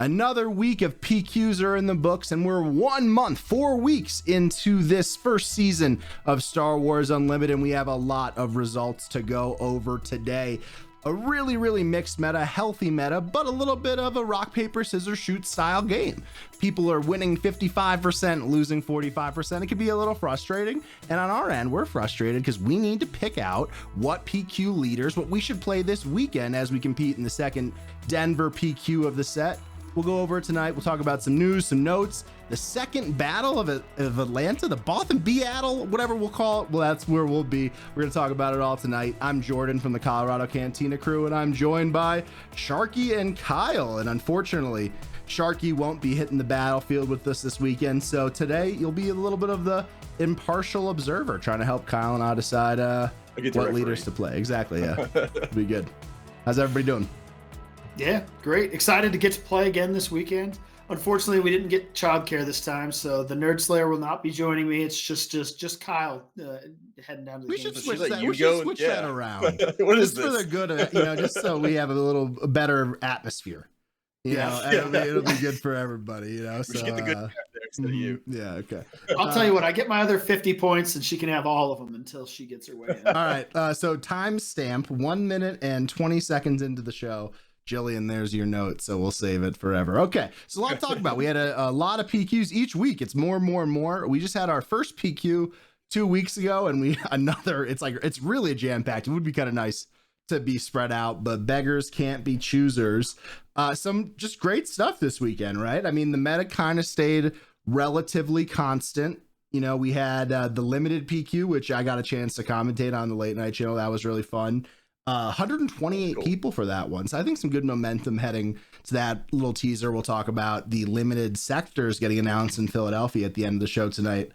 Another week of PQs are in the books, and we're 1 month, 4 weeks into this first season of Star Wars Unlimited, and we have a lot of results to go over today. A really mixed meta, healthy meta, but a little bit of a rock, paper, scissors, shoot style game. People are winning 55%, losing 45%. It can be a little frustrating. And on our end, we're frustrated because we need to pick out what PQ leaders, what we should play this weekend as we compete in the second Denver PQ of the set. We'll go over it tonight. We'll talk about some news, some notes, the second battle of Atlanta, the Bothan Beattle, whatever we'll call it. Well, that's where we'll be. We're going to talk about it all tonight. I'm Jordan from the Colorado Cantina Crew, and I'm joined by Sharkey and Kyle. And unfortunately, Sharkey won't be hitting the battlefield with us this weekend. So today, you'll be a little bit of the impartial observer, trying to help Kyle and I decide what leaders to play. Exactly, yeah. It'll be good. How's everybody doing? Yeah, great. Excited to get to play again this weekend. Unfortunately, we didn't get childcare this time, so the Nerd Slayer will not be joining me. It's just Kyle heading down to the game. We should switch that around. What is just this? for the good of, just so we have a better atmosphere. It'll be good for everybody. We should get the good guy there instead of you. Yeah, okay. I'll tell you what. I get my other 50 points, and she can have all of them until she gets her way in. All right. So timestamp 1 minute and 20 seconds into the show. Jillian, there's your note, so we'll save it forever. Okay, so a lot to talk about. We had a lot of PQs each week. It's more and more. We just had our first PQ 2 weeks ago, and it's really a jam-packed. It would be kind of nice to be spread out, but beggars can't be choosers. Some just great stuff this weekend, right? I mean, the meta kind of stayed relatively constant. We had the limited PQ, which I got a chance to commentate on the late night channel. That was really fun. 128 people for that one. So I think some good momentum heading to that little teaser. We'll talk about the limited sectors getting announced in Philadelphia at the end of the show tonight.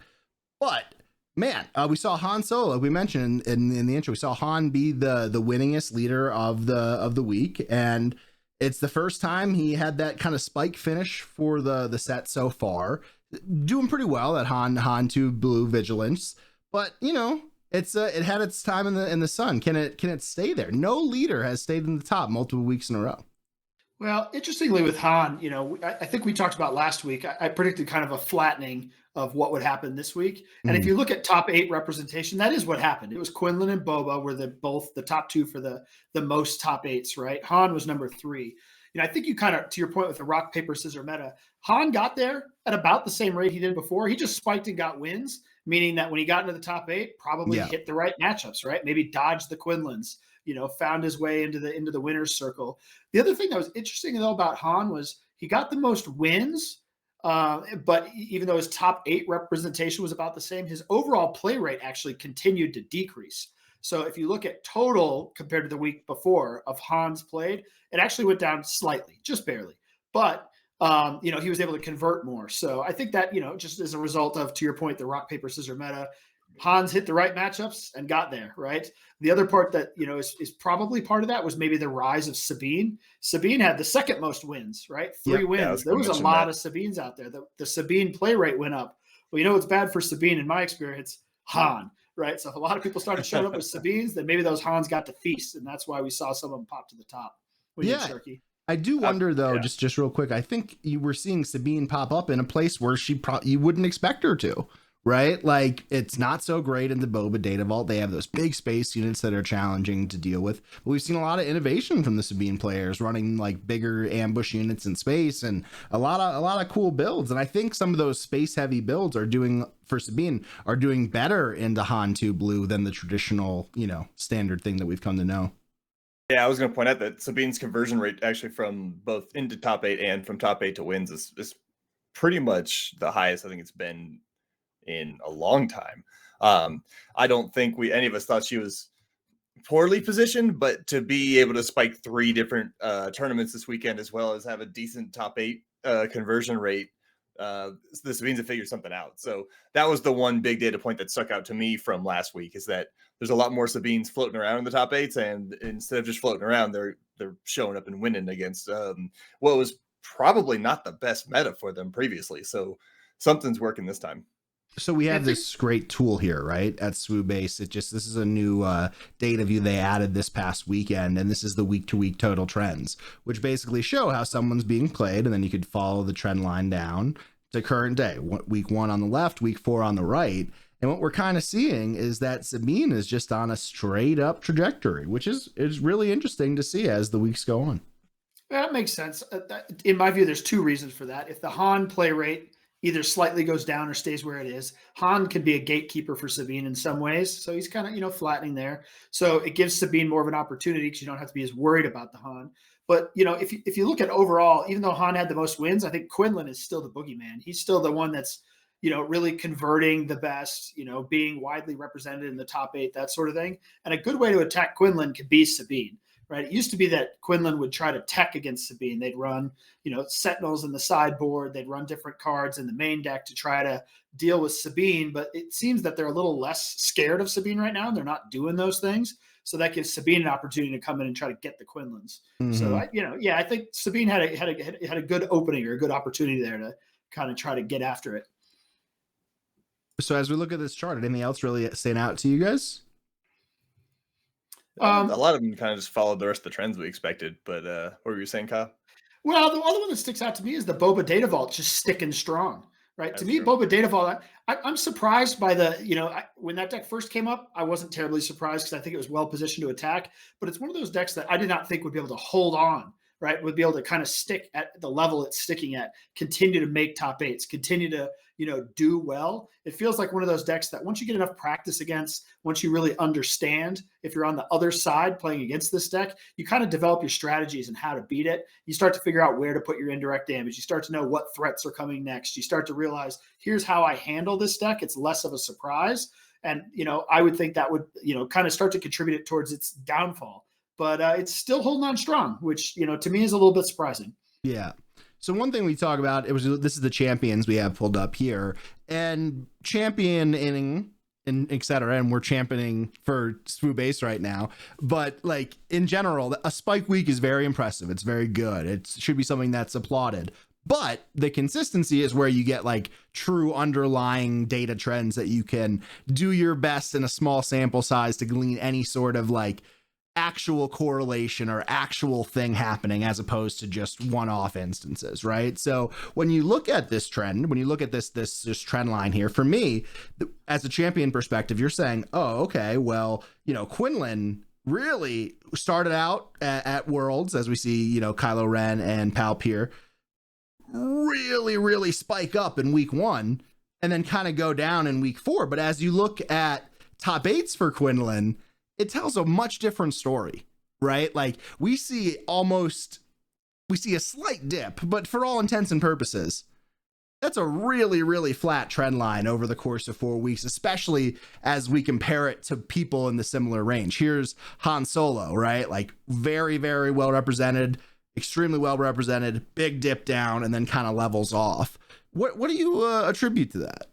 But man, we saw Han Solo, like we mentioned in the intro. We saw Han be the winningest leader of the week, and it's the first time he had that kind of spike finish for the set so far. Doing pretty well at Han 2 Blue Vigilance, but it had its time in the sun. Can it stay there? No leader has stayed in the top multiple weeks in a row. Well, interestingly with Han, I think we talked about last week. I predicted kind of a flattening of what would happen this week. And if you look at top 8 representation, that is what happened. It was Quinlan and Boba were both the top 2 for the most top 8s, right? Han was number 3. I think you kind of, to your point with the rock, paper, scissors meta, Han got there at about the same rate he did before. He just spiked and got wins, meaning that when he got into the top 8, probably hit the right matchups, right? Maybe dodged the Quinlans, found his way into the winner's circle. The other thing that was interesting though about Han was he got the most wins, but even though his top 8 representation was about the same, his overall play rate actually continued to decrease. So if you look at total compared to the week before of Han's played, it actually went down slightly, just barely. But he was able to convert more. So I think that, just as a result of, to your point, the rock, paper, scissors meta, Hans hit the right matchups and got there, right? The other part that, is probably part of that was maybe the rise of Sabine. Sabine had the second most wins, right? 3 wins. There was a lot of Sabines out there. The Sabine play rate went up. Well, what's bad for Sabine in my experience? Han, right? So if a lot of people started showing up with Sabines, then maybe those Hans got to feast, and that's why we saw some of them pop to the top. What do you think, Sharkey? I do wonder though, just real quick, I think you were seeing Sabine pop up in a place where you wouldn't expect her to, right? Like, it's not so great in the Boba Data Vault. They have those big space units that are challenging to deal with. But we've seen a lot of innovation from the Sabine players running like bigger ambush units in space and a lot of cool builds. And I think some of those space heavy builds are doing better into Han 2 Blue than the traditional, standard thing that we've come to know. Yeah, I was going to point out that Sabine's conversion rate actually from both into top 8 and from top 8 to wins is pretty much the highest I think it's been in a long time. I don't think any of us thought she was poorly positioned, but to be able to spike 3 different tournaments this weekend, as well as have a decent top 8 conversion rate, the Sabines have figured something out. So that was the one big data point that stuck out to me from last week, is that there's a lot more Sabines floating around in the top 8s, and instead of just floating around, they're showing up and winning against what was probably not the best meta for them previously. So something's working this time. So we have this great tool here, right, at Swoo Base. This is a new data view they added this past weekend, and this is the week-to-week total trends, which basically show how someone's being played, and then you could follow the trend line down to current day. Week 1 on the left, week 4 on the right. And what we're kind of seeing is that Sabine is just on a straight up trajectory, which is really interesting to see as the weeks go on. That makes sense. In my view, there's 2 reasons for that. If the Han play rate either slightly goes down or stays where it is, Han can be a gatekeeper for Sabine in some ways. So he's kind of, flattening there. So it gives Sabine more of an opportunity because you don't have to be as worried about the Han. But, if you look at overall, even though Han had the most wins, I think Quinlan is still the boogeyman. He's still the one that's, really converting the best, being widely represented in the top 8, that sort of thing. And a good way to attack Quinlan could be Sabine. Right. It used to be that Quinlan would try to tech against Sabine. They'd run, Sentinels in the sideboard. They'd run different cards in the main deck to try to deal with Sabine. But it seems that they're a little less scared of Sabine right now. And they're not doing those things. So that gives Sabine an opportunity to come in and try to get the Quinlans. Mm-hmm. So, I think Sabine had a good opening or a good opportunity there to kind of try to get after it. So as we look at this chart, anything else really stand out to you guys? A lot of them kind of just followed the rest of the trends we expected, but what were you saying, Kyle? Well, the other one that sticks out to me is the Boba Data Vault just sticking strong, right? That's to me, true. Boba Data Vault, I'm surprised by when that deck first came up, I wasn't terribly surprised because I think it was well positioned to attack, but it's one of those decks that I did not think would be able to hold on, right? Would be able to kind of stick at the level it's sticking at, continue to make top 8s, continue to, do well. It feels like one of those decks that once you get enough practice against, once you really understand, if you're on the other side playing against this deck, you kind of develop your strategies and how to beat it. You start to figure out where to put your indirect damage. You start to know what threats are coming next. You start to realize, here's how I handle this deck. It's less of a surprise. And, I would think that would, kind of start to contribute towards its downfall. But it's still holding on strong, which, to me is a little bit surprising. Yeah. So one thing we talk about, this is the champions we have pulled up here, and championing and et cetera, and we're championing for Swoo Base right now. But like in general, a spike week is very impressive. It's very good. It should be something that's applauded. But the consistency is where you get like true underlying data trends that you can do your best in a small sample size to glean any sort of like actual correlation or actual thing happening as opposed to just one-off instances, right? So when you look at this trend, when you look at this trend line here, for me, as a champion perspective, you're saying, oh, okay, well, Quinlan really started out at Worlds, as we see, Kylo Ren and Palpyr really spike up in week 1 and then kind of go down in week 4. But as you look at top 8s for Quinlan, it tells a much different story, right? Like we see a slight dip, but for all intents and purposes, that's a really flat trend line over the course of 4 weeks, especially as we compare it to people in the similar range. Here's Han Solo, right? Like very well represented, extremely well represented, big dip down, and then kind of levels off. What do you attribute to that?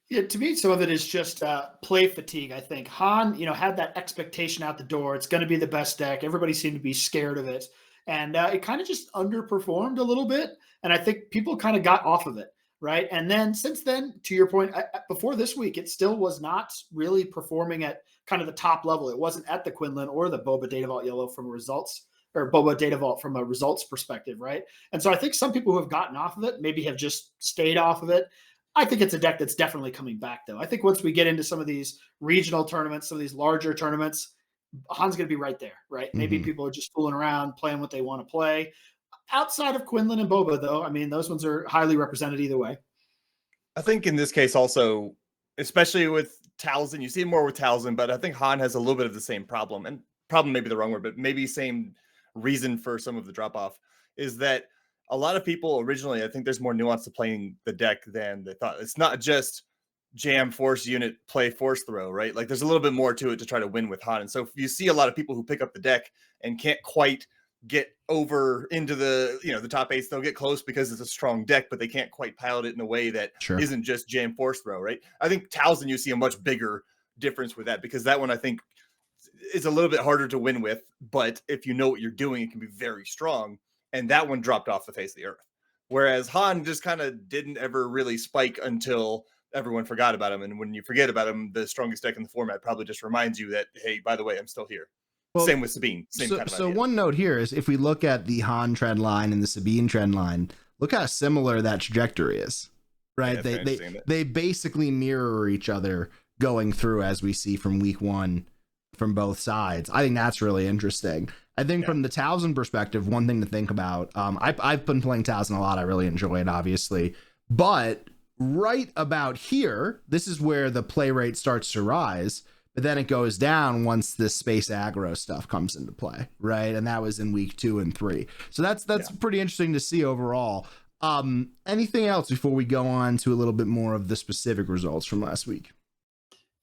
Yeah, to me, some of it is just play fatigue. I think Han, had that expectation out the door. It's going to be the best deck. Everybody seemed to be scared of it. And it kind of just underperformed a little bit. And I think people kind of got off of it, right? And then since then, to your point, before this week, it still was not really performing at kind of the top level. It wasn't at the Quinlan or the Boba Data Vault Yellow from results, or Boba Data Vault from a results perspective, right? And so I think some people who have gotten off of it maybe have just stayed off of it. I think it's a deck that's definitely coming back, though. I think once we get into some of these regional tournaments, some of these larger tournaments, Han's going to be right there, right? Mm-hmm. Maybe people are just fooling around, playing what they want to play. Outside of Quinlan and Boba, though, I mean, those ones are highly represented either way. I think in this case also, especially with Talzin, you see it more with Talzin, but I think Han has a little bit of the same problem. And problem may be the wrong word, but maybe same reason for some of the drop-off is that a lot of people originally, I think there's more nuance to playing the deck than they thought. It's not just jam, force unit, play, force throw, right? Like there's a little bit more to it to try to win with Han. And so you see a lot of people who pick up the deck and can't quite get over into the, the top 8s. They'll get close because it's a strong deck, but they can't quite pilot it in a way that isn't just jam, force throw, right? I think Talzin, you see a much bigger difference with that because that one, I think, is a little bit harder to win with. But if you know what you're doing, it can be very strong. And that one dropped off the face of the earth. Whereas Han just kind of didn't ever really spike until everyone forgot about him. And when you forget about him, the strongest deck in the format probably just reminds you that, hey, by the way, I'm still here. Well, same with Sabine, same kind of so idea. one note here is if we look at the Han trend line and the Sabine trend line, look how similar that trajectory is, right? Yeah, they basically mirror each other going through, as we see from week one from both sides. I think that's really interesting. I think from the Towson perspective, one thing to think about, I've been playing Towson a lot. I really enjoy it, obviously. But right about here, this is where the play rate starts to rise. But then it goes down once the space aggro stuff comes into play, right? And that was in week 2 and 3. So that's pretty interesting to see overall. Anything else before we go on to a little bit more of the specific results from last week?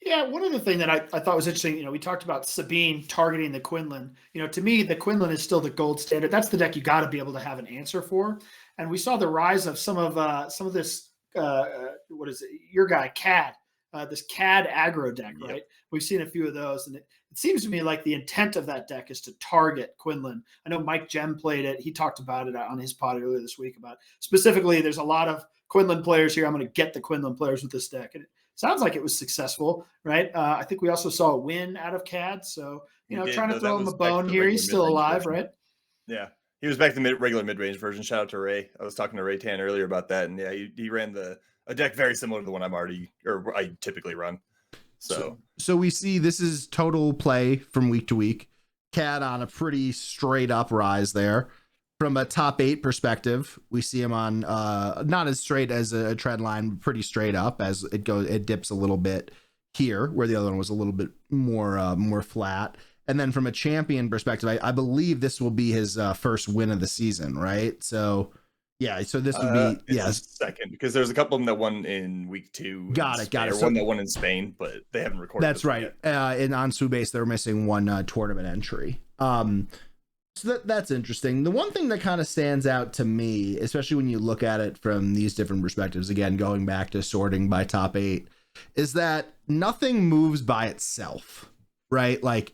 Yeah, one other thing that I thought was interesting, we talked about Sabine targeting the Quinlan. To me, the Quinlan is still the gold standard. That's the deck you got to be able to have an answer for. And we saw the rise of some of this, what is it, your guy, CAD, this CAD aggro deck, right? We've seen a few of those. And it seems to me like the intent of that deck is to target Quinlan. I know Mike Gem played it. He talked about it on his pod earlier this week about specifically there's a lot of Quinlan players here. I'm going to get the Quinlan players with this deck. And sounds like it was successful, right? I think we also saw a win out of CAD. So, trying to throw him a bone here. He's still alive, right? Yeah. He was back to the regular mid-range version. Shout out to Ray. I was talking to Ray Tan earlier about that. And yeah, he ran a deck very similar to the one I typically run. So we see this is total play from week to week. CAD on a pretty straight up rise there. From a top 8 perspective, we see him on not as straight as a trend line, but pretty straight up as it dips a little bit here, where the other one was a little bit more flat. And then from a champion perspective, I believe this will be his first win of the season, right? So yeah, so this would be second, because there's a couple of them that won in week 2. Got it. So, one that won in Spain, but they haven't recorded. That's right. In on Subase, they're missing one tournament entry. So that's interesting. The one thing that kind of stands out to me, especially when you look at it from these different perspectives, again, going back to sorting by top 8, is that nothing moves by itself, right? Like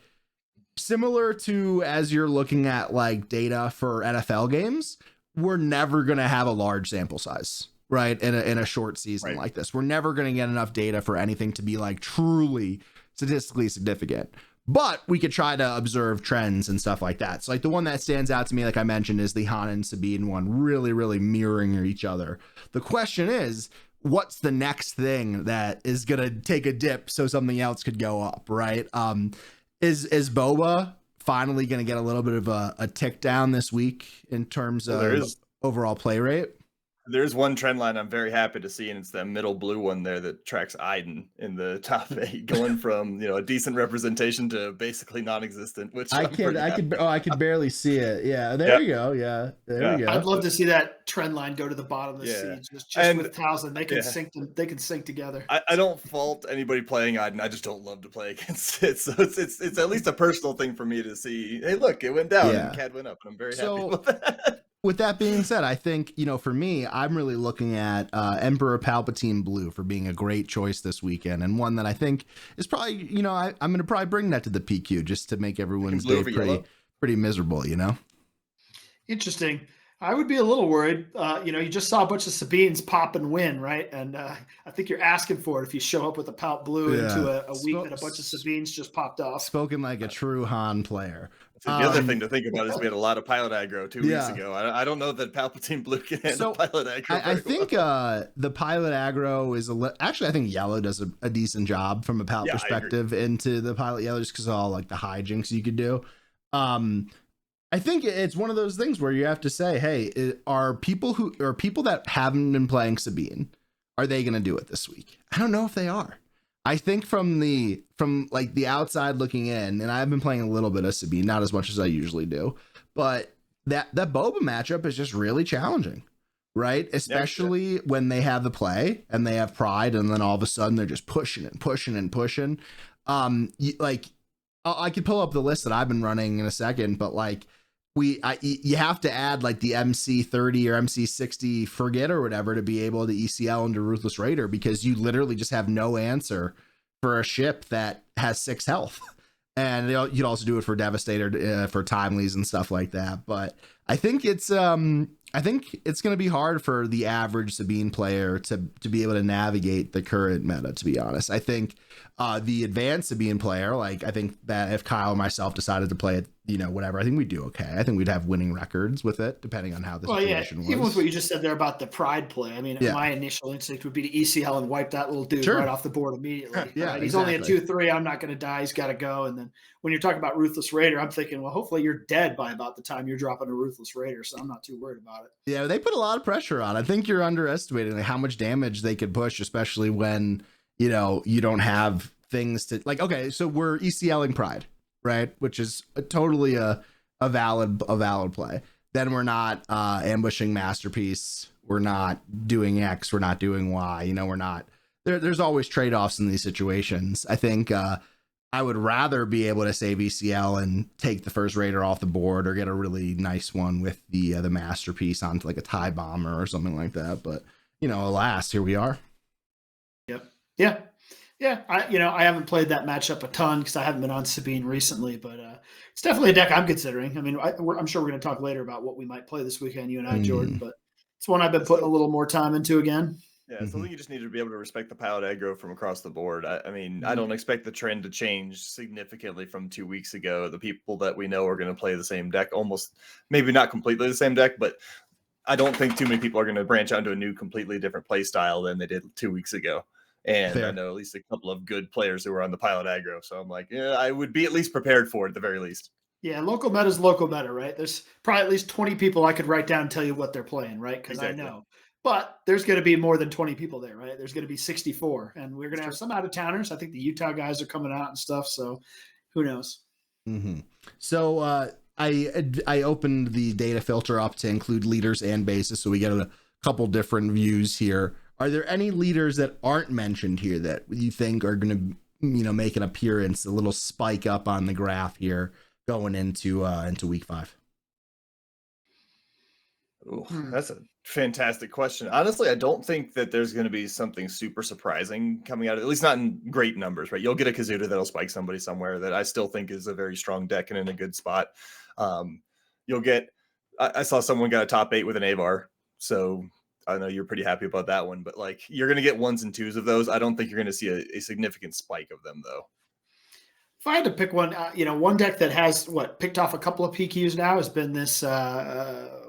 similar to as you're looking at like data for NFL games, we're never going to have a large sample size, right? In a short season like this, we're never going to get enough data for anything to be like truly statistically significant. But we could try to observe trends and stuff like that. So like the one that stands out to me, like I mentioned, is the Han and Sabine one, really, really mirroring each other. The question is, what's the next thing that is going to take a dip so something else could go up, right? Is Boba finally going to get a little bit of a tick down this week in terms of overall play rate? There's one trend line I'm very happy to see, and it's that middle blue one there that tracks Iden in the top 8, going from a decent representation to basically non-existent. Which I could barely see it. Yeah, there you go. Yeah, there we go. I'd love to see that trend line go to the bottom of the seeds, just with Towson. They can sync them. They can sync together. I don't fault anybody playing Iden. I just don't love to play against it. So it's at least a personal thing for me to see. Hey, look, it went down and CAD went up, and I'm very happy with that. With that being said, I think, for me, I'm really looking at Emperor Palpatine Blue for being a great choice this weekend, and one that I think is probably, I'm going to probably bring that to the PQ just to make everyone's day pretty miserable, Interesting. I would be a little worried. You just saw a bunch of Sabines pop and win, right? And I think you're asking for it if you show up with a Palp Blue into a week that a bunch of Sabines just popped off. Spoken like a true Han player. The other thing to think about is we had a lot of pilot aggro 2 weeks ago. I don't know that Palpatine Blue can handle pilot aggro. I think the pilot aggro is actually, I think yellow does a decent job from a Palp perspective into the pilot yellow, just because of all like the hijinks you could do. I think it's one of those things where you have to say, hey, are people that haven't been playing Sabine, are they going to do it this week? I don't know if they are. I think from like the outside looking in, and I've been playing a little bit of Sabine, not as much as I usually do, but that Boba matchup is just really challenging, right? Especially when they have the play and they have pride, and then all of a sudden they're just pushing and pushing and pushing. I could pull up the list that I've been running in a second, but like you have to add like the MC30 or MC60 frigate or whatever to be able to ECL into Ruthless Raider, because you literally just have no answer for a ship that has 6 health. And you'd also do it for Devastator, for timelies and stuff like that. But I think it's I think it's going to be hard for the average Sabine player to be able to navigate the current meta, to be honest. I think the advanced Sabine player, like I think that if Kyle or myself decided to play it, whatever, I think we'd do okay. I think we'd have winning records with it, depending on how the situation was. Even with what you just said there about the pride play, I mean, my initial instinct would be to ECL and wipe that little dude right off the board immediately. Right? He's only a 2-3. I'm not going to die. He's got to go. And then when you're talking about Ruthless Raider, I'm thinking, well, hopefully you're dead by about the time you're dropping a Ruthless Raider. So I'm not too worried about it. Yeah, they put a lot of pressure on. I think you're underestimating how much damage they could push, especially when, you don't have things to like. Okay, so we're ECLing pride, right? Which is totally a valid play. Then we're not ambushing Masterpiece. We're not doing X. We're not doing Y. We're not. There's always trade-offs in these situations. I think I would rather be able to save ECL and take the first Raider off the board or get a really nice one with the Masterpiece onto like a TIE bomber or something like that. But alas, here we are. Yep. Yeah. I haven't played that matchup a ton because I haven't been on Sabine recently, but it's definitely a deck I'm considering. I mean, I'm sure we're going to talk later about what we might play this weekend, you and I, Jordan, but it's one I've been putting a little more time into again. Yeah, so I think you just need to be able to respect the pilot aggro from across the board. I mean, I don't expect the trend to change significantly from 2 weeks ago. The people that we know are going to play the same deck, almost maybe not completely the same deck, but I don't think too many people are going to branch out into a new, completely different play style than they did 2 weeks ago. And Fair. I know at least a couple of good players who are on the pilot aggro. So I'm like, I would be at least prepared for it at the very least. Yeah, local meta is local meta, right? There's probably at least 20 people I could write down and tell you what they're playing, right? Because I know. But there's going to be more than 20 people there, right? There's going to be 64. And we're going to have some out-of-towners. I think the Utah guys are coming out and stuff. So who knows? Mm-hmm. So I opened the data filter up to include leaders and bases. So we get a couple different views here. Are there any leaders that aren't mentioned here that you think are going to, make an appearance, a little spike up on the graph here going into week 5? Ooh, that's a fantastic question. Honestly, I don't think that there's going to be something super surprising coming out, at least not in great numbers, right? You'll get a Kazuda that'll spike somebody somewhere that I still think is a very strong deck and in a good spot. You'll get, I saw someone got a top 8 with an Avar, so I know you're pretty happy about that one, but like you're going to get 1s and 2s of those. I don't think you're going to see a significant spike of them though. If I had to pick one, one deck that has picked off a couple of PQs now has been this,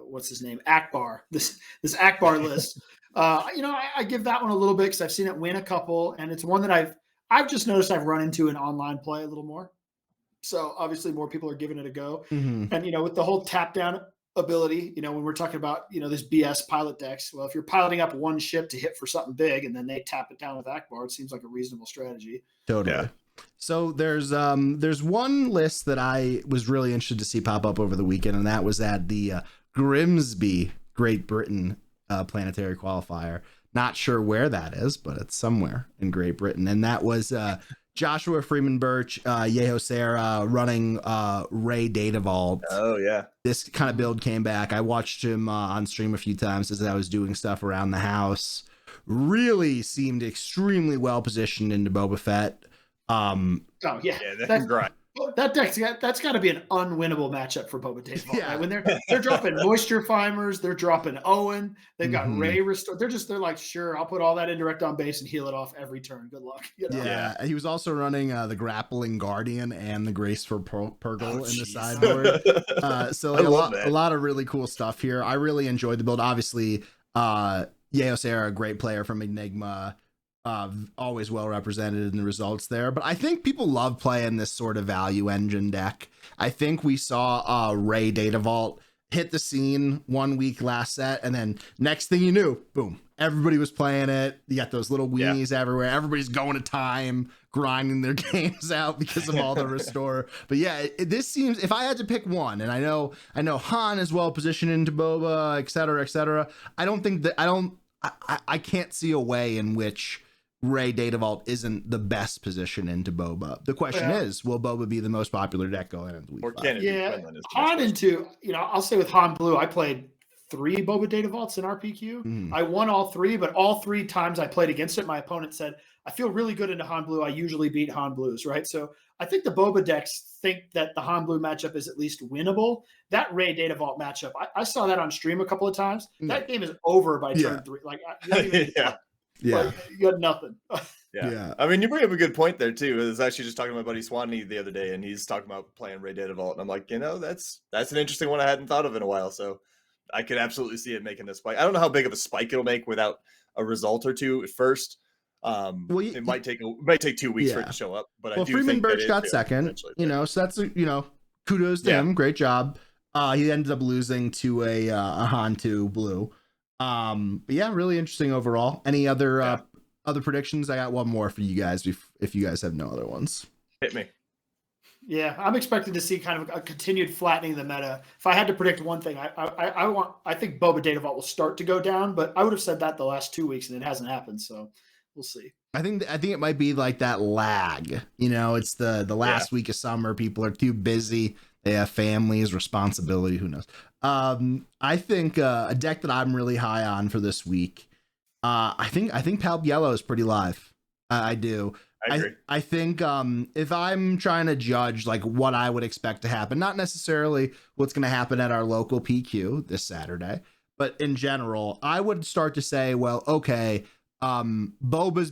what's his name? Akbar, this Akbar list. I give that one a little bit because I've seen it win a couple, and it's one that I've just noticed I've run into in online play a little more. So obviously more people are giving it a go. Mm-hmm. And, with the whole tap down ability, when we're talking about, this BS pilot decks, well, if you're piloting up one ship to hit for something big and then they tap it down with Akbar, it seems like a reasonable strategy. Totally. Yeah. So there's one list that I was really interested to see pop up over the weekend, and that was at the Grimsby, Great Britain planetary qualifier. Not sure where that is, but it's somewhere in Great Britain. And that was Joshua Freeman Birch, Yeho Serra running Ray Data Vault. Oh, yeah. This kind of build came back. I watched him on stream a few times as I was doing stuff around the house. Really seemed extremely well positioned into Boba Fett. That's got to be an unwinnable matchup for Boba Data Vault. Yeah. Right? When they're dropping Moisture Fimers, they're dropping Owen, they've got Ray Restore. They're like, sure, I'll put all that indirect on base and heal it off every turn. Good luck. Yeah, he was also running the Grappling Guardian and the Graceful Purgle in the sideboard. So like a lot of really cool stuff here. I really enjoyed the build. Obviously, Yeho Serra, a great player from Enigma. Always well represented in the results there, but I think people love playing this sort of value engine deck. I think we saw Ray Data Vault hit the scene 1 week last set, and then next thing you knew, boom, everybody was playing it. You got those little weenies everywhere. Everybody's going to time, grinding their games out because of all the restore. But yeah, this seems, if I had to pick one, and I know Han is well positioned into Boba, et cetera, I can't see a way in which Ray Data Vault isn't the best position into Boba. The question is, will Boba be the most popular deck going into week 5? Han into, I'll say with Han Blue, I played 3 Boba Data Vaults in RPQ. Mhm. I won all 3, but all 3 times I played against it, my opponent said, I feel really good into Han Blue. I usually beat Han Blues, right? So I think the Boba decks think that the Han Blue matchup is at least winnable. That Ray Data Vault matchup, I saw that on stream a couple of times. That game is over by turn 3. Like, you don't even need to play. Yeah. Like, you got nothing. Yeah. I mean, you bring up a good point there too. I was actually just talking to my buddy Swanee the other day, and he's talking about playing Ray Data Vault, and I'm like, that's an interesting one I hadn't thought of in a while. So I could absolutely see it making a spike. I don't know how big of a spike it'll make without a result or two at first. It might take 2 weeks for it to show up, but I do Freeman think Birch got second. So that's kudos to him. Great job. He ended up losing to a Han 2 blue. But yeah, really interesting overall. Any other other predictions? I got one more for you guys if you guys have no other ones. Hit me. Yeah, I'm expecting to see kind of a continued flattening of the meta. If I had to predict one thing, I think Boba Data Vault will start to go down, but I would have said that the last 2 weeks and it hasn't happened. So we'll see. I think it might be like that lag. It's the last week of summer. People are too busy. They have families, responsibility. Who knows? I think a deck that I'm really high on for this week. I think Palp Yellow is pretty live. I do. I agree. I think if I'm trying to judge like what I would expect to happen, not necessarily what's going to happen at our local PQ this Saturday, but in general, I would start to say, well, okay, Boba's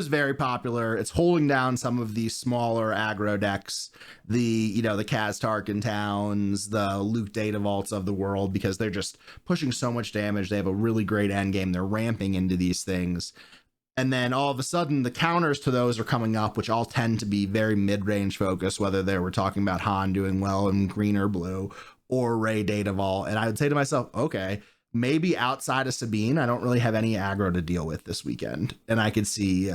very popular. It's holding down some of these smaller aggro decks, the Kaz Tarkin Towns, the Luke Data Vaults of the world, because they're just pushing so much damage. They have a really great end game. They're ramping into these things. And then all of a sudden the counters to those are coming up, which all tend to be very mid-range focused, whether we're talking about Han doing well in green or blue or Ray Data Vault. And I would say to myself, okay, maybe outside of Sabine, I don't really have any aggro to deal with this weekend. And I could see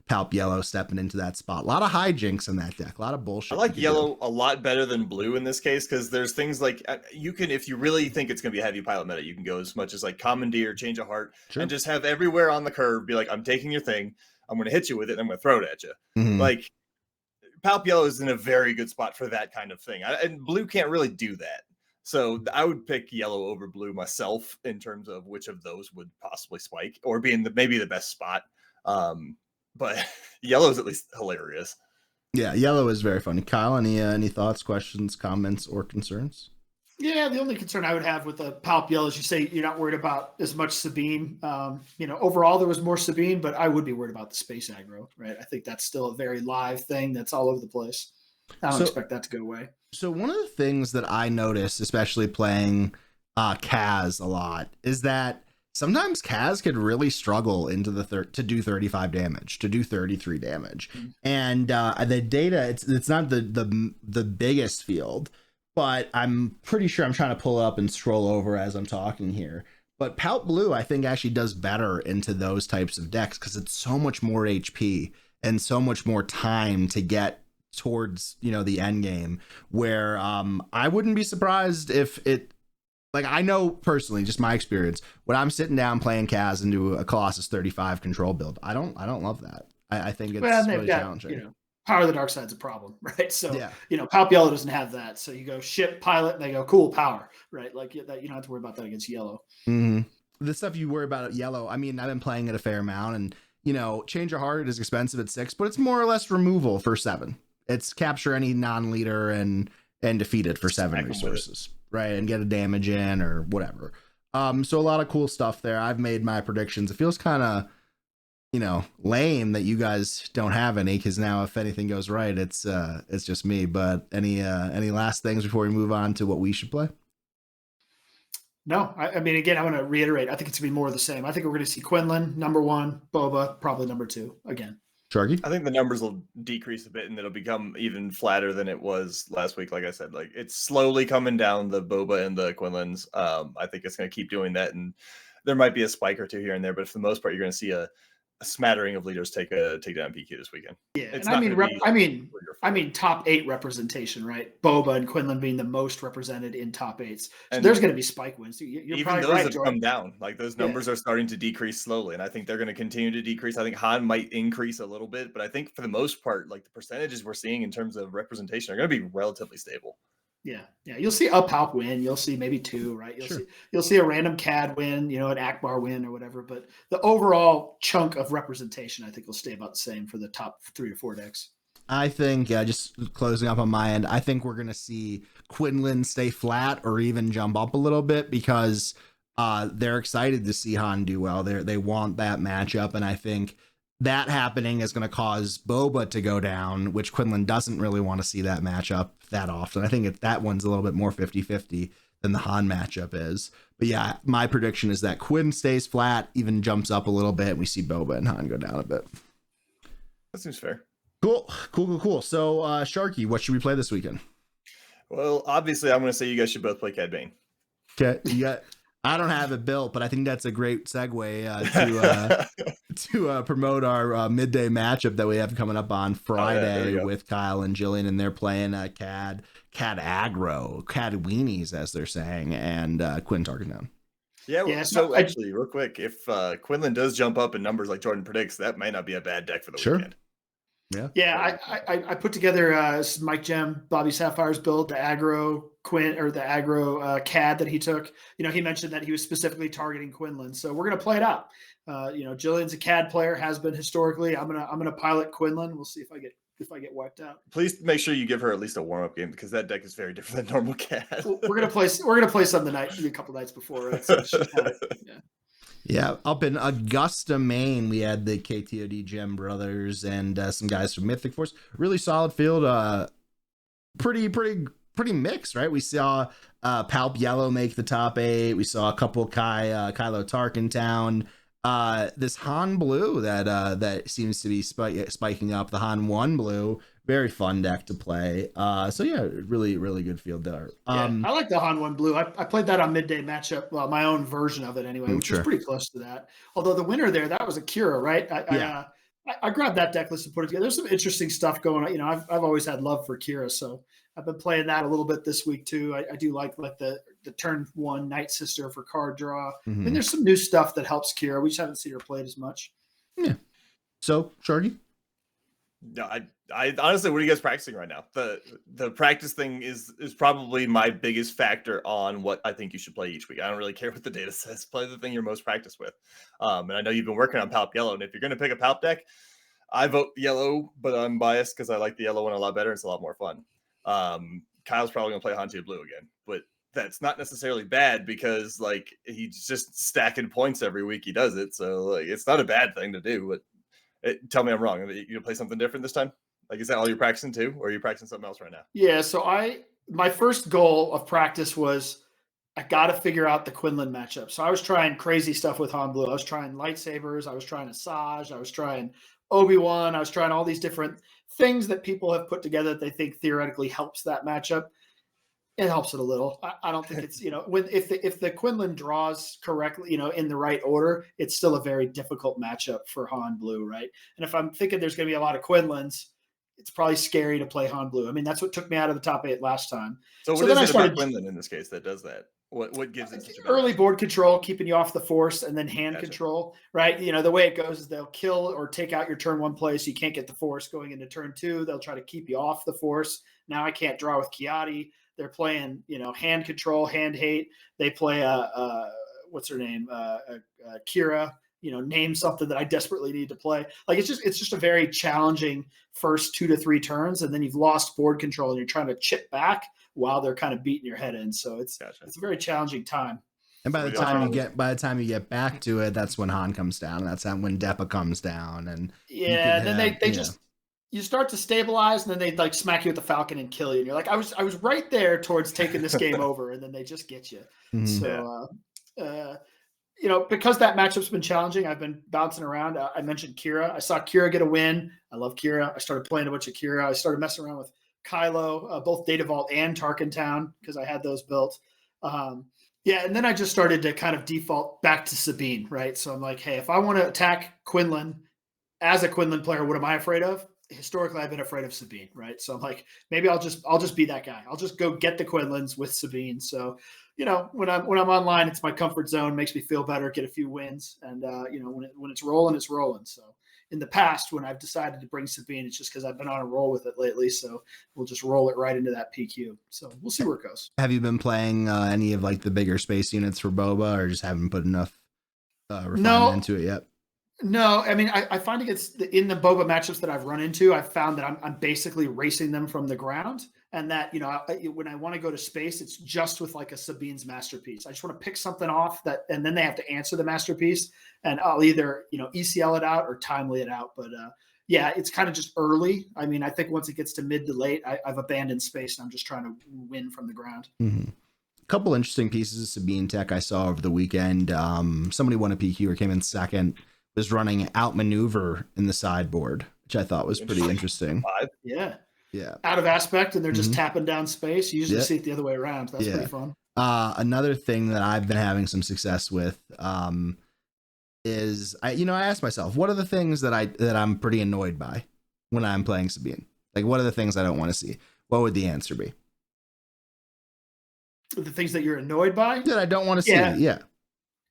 Palp Yellow stepping into that spot. A lot of hijinks in that deck, a lot of bullshit. I like Yellow a lot better than Blue in this case, because there's things like you can, if you really think it's going to be a heavy pilot meta, you can go as much as like Commandeer, Change of Heart, and just have everywhere on the curve be like, I'm taking your thing, I'm going to hit you with it, and I'm going to throw it at you. Mm-hmm. Like, Palp Yellow is in a very good spot for that kind of thing. And Blue can't really do that. So I would pick Yellow over Blue myself in terms of which of those would possibly spike or be in maybe the best spot. But Yellow is at least hilarious. Yeah, Yellow is very funny. Kyle, any thoughts, questions, comments, or concerns? Yeah, the only concern I would have with the Palp Yellow is you say you're not worried about as much Sabine. Overall there was more Sabine, but I would be worried about the space aggro, right? I think that's still a very live thing that's all over the place. I don't expect that to go away. So one of the things that I notice, especially playing Kaz a lot, is that sometimes Kaz could really struggle into to do 35 damage, to do 33 damage. Mm-hmm. And the data, it's not the biggest field, but I'm pretty sure I'm trying to pull up and scroll over as I'm talking here. But Palp Blue, I think, actually does better into those types of decks because it's so much more HP and so much more time to get towards the end game, where I wouldn't be surprised if it, like, I know personally, just my experience, when I'm sitting down playing Kaz into a Colossus 35 control build, I don't love that. I think it's really challenging. Power of the Dark Side's a problem, right? So Palp Yellow doesn't have that. So you go ship pilot, and they go cool power, right? Like that, you don't have to worry about that against Yellow. Mm-hmm. The stuff you worry about at Yellow, I mean, I've been playing it a fair amount, and Change of Heart is expensive at 6, but it's more or less removal for 7. It's capture any non-leader and defeat it for 7 resources, right? And get a damage in or whatever. So a lot of cool stuff there. I've made my predictions. It feels kind of, lame that you guys don't have any, because now if anything goes right, it's just me. But any last things before we move on to what we should play? No, I mean, again, I want to reiterate. I think it's going to be more of the same. I think we're going to see Quinlan, number 1, Boba, probably number 2 again. Sharkey? I think the numbers will decrease a bit and it'll become even flatter than it was last week. Like I said, like it's slowly coming down, the Boba and the Quinlans. I think it's going to keep doing that, and there might be a spike or two here and there, but for the most part, you're going to see a smattering of leaders take down PQ this weekend. Yeah, it's I mean top 8 representation, right? Boba and Quinlan being the most represented in top 8s. So there's going to be spike wins. You're even those right, have come down. Like those numbers are starting to decrease slowly, and I think they're going to continue to decrease. I think Han might increase a little bit, but I think for the most part, like the percentages we're seeing in terms of representation are going to be relatively stable. Yeah. You'll see a Palp win. You'll see maybe 2, right? Sure. You'll see a random CAD win, an Akbar win or whatever. But the overall chunk of representation, I think, will stay about the same for the top 3 or 4 decks. I think, just closing up on my end, I think we're going to see Quinlan stay flat or even jump up a little bit because they're excited to see Han do well. They want that matchup. And I think that happening is going to cause Boba to go down, which Quinlan doesn't really want to see that matchup that often. I think that one's a little bit more 50-50 than the Han matchup is. But yeah, my prediction is that Quinn stays flat, even jumps up a little bit, and we see Boba and Han go down a bit. That seems fair. Cool. So, Sharkey, what should we play this weekend? Well, obviously, I'm going to say you guys should both play Cad Bane. Okay, I don't have it built, but I think that's a great segue to promote our midday matchup that we have coming up on Friday with Kyle and Jillian, and they're playing Cad Aggro, Cad Weenies, as they're saying, and Quinn Tarkendown. Yeah, so actually, real quick, if Quinlan does jump up in numbers like Jordan predicts, that might not be a bad deck for the weekend. Yeah. I put together Mike Gem, Bobby Sapphire's build, the aggro CAD that he took. He mentioned that he was specifically targeting Quinlan, so we're gonna play it out. Jillian's a CAD player, has been historically. I'm gonna pilot Quinlan. We'll see if I get wiped out. Please make sure you give her at least a warm up game because that deck is very different than normal CAD. We're gonna play some a couple nights before, right? So Yeah, up in Augusta, Maine, we had the KTOD Gem brothers and some guys from Mythic Force. Really solid field. Pretty mixed, right? We saw Palp Yellow make the top 8. We saw a couple Kylo Tarkentown. This Han Blue that seems to be spiking up. The Han 1 Blue, very fun deck to play. So yeah, really good field there. I like the Han 1 Blue. I played that on midday matchup, well, my own version of it anyway, which was pretty close to that. Although the winner there, that was a Kira, right? I grabbed that deck list and put it together. There's some interesting stuff going on. I've always had love for Kira, so I've been playing that a little bit this week too. I do like the turn 1 Night Sister for card draw. Mm-hmm. I mean, there's some new stuff that helps Kira. We just haven't seen her played as much. Yeah. So, Sharky? No, I honestly, what are you guys practicing right now? The practice thing is probably my biggest factor on what I think you should play each week. I don't really care what the data says. Play the thing you're most practiced with. And I know you've been working on Palp Yellow, and if you're going to pick a Palp deck, I vote yellow, but I'm biased because I like the yellow one a lot better. It's a lot more fun. Kyle's probably going to play Hantu Blue again, but that's not necessarily bad because he's just stacking points every week he does it. So it's not a bad thing to do, but tell me I'm wrong. You gonna play something different this time? Is that all you're practicing too, or are you practicing something else right now? Yeah. So my first goal of practice was I got to figure out the Quinlan matchup. So I was trying crazy stuff with Han Blue. I was trying lightsabers. I was trying Asajj. I was trying Obi-Wan. I was trying all these different things that people have put together that they think theoretically helps that matchup. It helps it a little. I don't think it's, if the Quinlan draws correctly, in the right order, it's still a very difficult matchup for Han Blue, right? And if I'm thinking there's going to be a lot of Quinlans, it's probably scary to play Han Blue. I mean, that's what took me out of the top 8 last time. So what is it about Quinlan in this case that does that? What gives it such a early board control, keeping you off the force, and then hand control, right? The way it goes is they'll kill or take out your turn 1 play, so you can't get the force going into turn 2. They'll try to keep you off the force. Now I can't draw with Kiadi. They're playing, hand control, hand hate. They play what's her name, Kira. Name something that I desperately need to play. It's just a very challenging first 2 to 3 turns, and then you've lost board control, and you're trying to chip back while they're kind of beating your head in. So it's a very challenging time. And by the time you get back to it, that's when Han comes down. And that's when Depa comes down, and then they just. You start to stabilize, and then they smack you with the Falcon and kill you. And you're like, I was right there towards taking this game over, and then they just get you. Mm-hmm. So, because that matchup's been challenging, I've been bouncing around. I mentioned Kira. I saw Kira get a win. I love Kira. I started playing a bunch of Kira. I started messing around with Kylo, both Data Vault and Tarkentown, because I had those built. And then I just started to kind of default back to Sabine, right? So I'm like, hey, if I want to attack Quinlan as a Quinlan player, what am I afraid of? Historically, I've been afraid of Sabine, right? So I'm like, maybe I'll just be that guy. I'll just go get the Quinlans with Sabine. So, when I'm online, it's my comfort zone, makes me feel better, get a few wins, and when it's rolling, it's rolling. So in the past when I've decided to bring Sabine, it's just because I've been on a roll with it lately. So we'll just roll it right into that PQ. So we'll see where it goes. Have you been playing any of like the bigger space units for Boba, or just haven't put enough refinement into it yet? No, I mean, I find in the Boba matchups that I've run into, I've found that I'm basically racing them from the ground. And that, when I want to go to space, it's just with like a Sabine's masterpiece. I just want to pick something off and then they have to answer the masterpiece, and I'll either, ECL it out or timely it out. But yeah, it's kind of just early. I mean, I think once it gets to mid to late, I've abandoned space and I'm just trying to win from the ground. Mm-hmm. A couple interesting pieces of Sabine tech I saw over the weekend. Somebody won a PQ or came in second, was running outmaneuver in the sideboard, which I thought was pretty interesting. Yeah. Yeah. Out of aspect, and they're just tapping down space. You usually see it the other way around. That's pretty fun. Another thing that I've been having some success with is I asked myself, what are the things that I'm pretty annoyed by when I'm playing Sabine? Like, what are the things I don't want to see? What would the answer be? The things that you're annoyed by? That I don't want to see. Yeah.